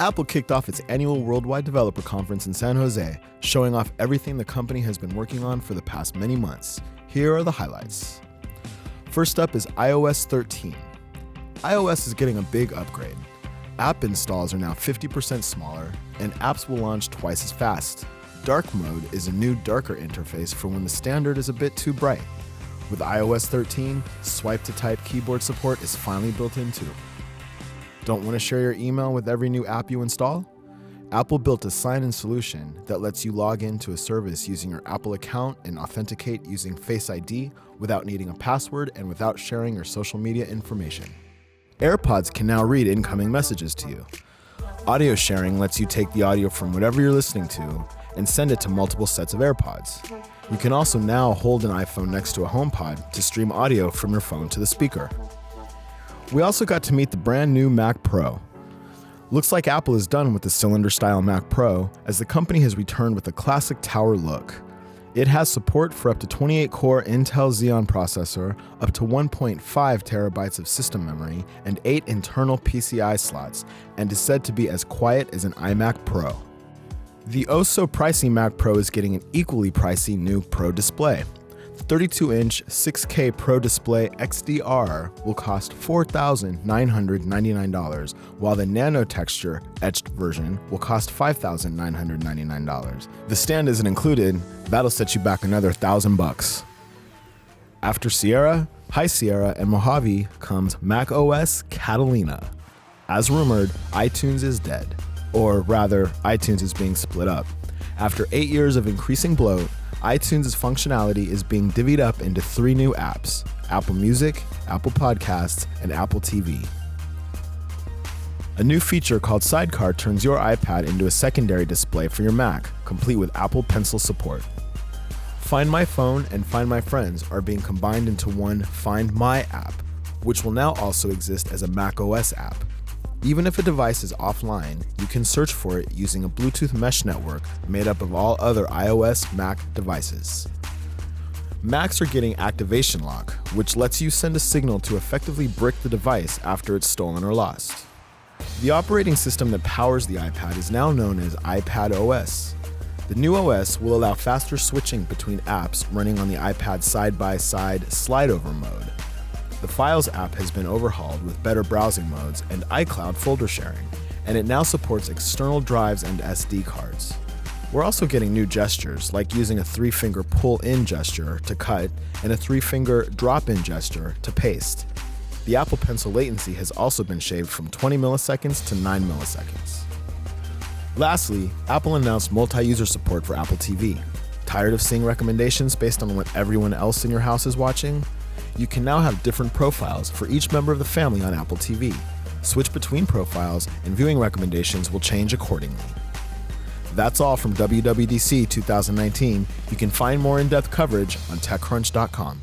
Apple kicked off its annual Worldwide Developer Conference in San Jose, showing off everything the company has been working on for the past many months. Here are the highlights. First up is iOS 13. iOS is getting a big upgrade. App installs are now 50% smaller, and apps will launch twice as fast. Dark mode is a new darker interface for when the standard is a bit too bright. With iOS 13, swipe-to-type keyboard support is finally built in too. Don't want to share your email with every new app you install? Apple built a sign-in solution that lets you log into a service using your Apple account and authenticate using Face ID without needing a password and without sharing your social media information. AirPods can now read incoming messages to you. Audio sharing lets you take the audio from whatever you're listening to and send it to multiple sets of AirPods. You can also now hold an iPhone next to a HomePod to stream audio from your phone to the speaker. We also got to meet the brand new Mac Pro. Looks like Apple is done with the cylinder-style Mac Pro, as the company has returned with a classic tower look. It has support for up to 28-core Intel Xeon processor, up to 1.5 terabytes of system memory, and 8 internal PCI slots, and is said to be as quiet as an iMac Pro. The oh-so-pricey Mac Pro is getting an equally pricey new Pro display. The 32-inch 6K Pro Display XDR will cost $4,999, while the Nano Texture etched version will cost $5,999. The stand isn't included. That'll set you back another $1,000. After Sierra, High Sierra, and Mojave comes macOS Catalina. As rumored, iTunes is dead. Or rather, iTunes is being split up. After 8 years of increasing bloat, iTunes' functionality is being divvied up into 3 new apps: Apple Music, Apple Podcasts, and Apple TV. A new feature called Sidecar turns your iPad into a secondary display for your Mac, complete with Apple Pencil support. Find My Phone and Find My Friends are being combined into one Find My app, which will now also exist as a macOS app. Even if a device is offline, you can search for it using a Bluetooth mesh network made up of all other iOS Mac devices. Macs are getting Activation Lock, which lets you send a signal to effectively brick the device after it's stolen or lost. The operating system that powers the iPad is now known as iPadOS. The new OS will allow faster switching between apps running on the iPad side-by-side slide-over mode. The Files app has been overhauled with better browsing modes and iCloud folder sharing, and it now supports external drives and SD cards. We're also getting new gestures, like using a 3-finger pull-in gesture to cut and a 3-finger drop-in gesture to paste. The Apple Pencil latency has also been shaved from 20 milliseconds to 9 milliseconds. Lastly, Apple announced multi-user support for Apple TV. Tired of seeing recommendations based on what everyone else in your house is watching? You can now have different profiles for each member of the family on Apple TV. Switch between profiles, and viewing recommendations will change accordingly. That's all from WWDC 2019. You can find more in-depth coverage on TechCrunch.com.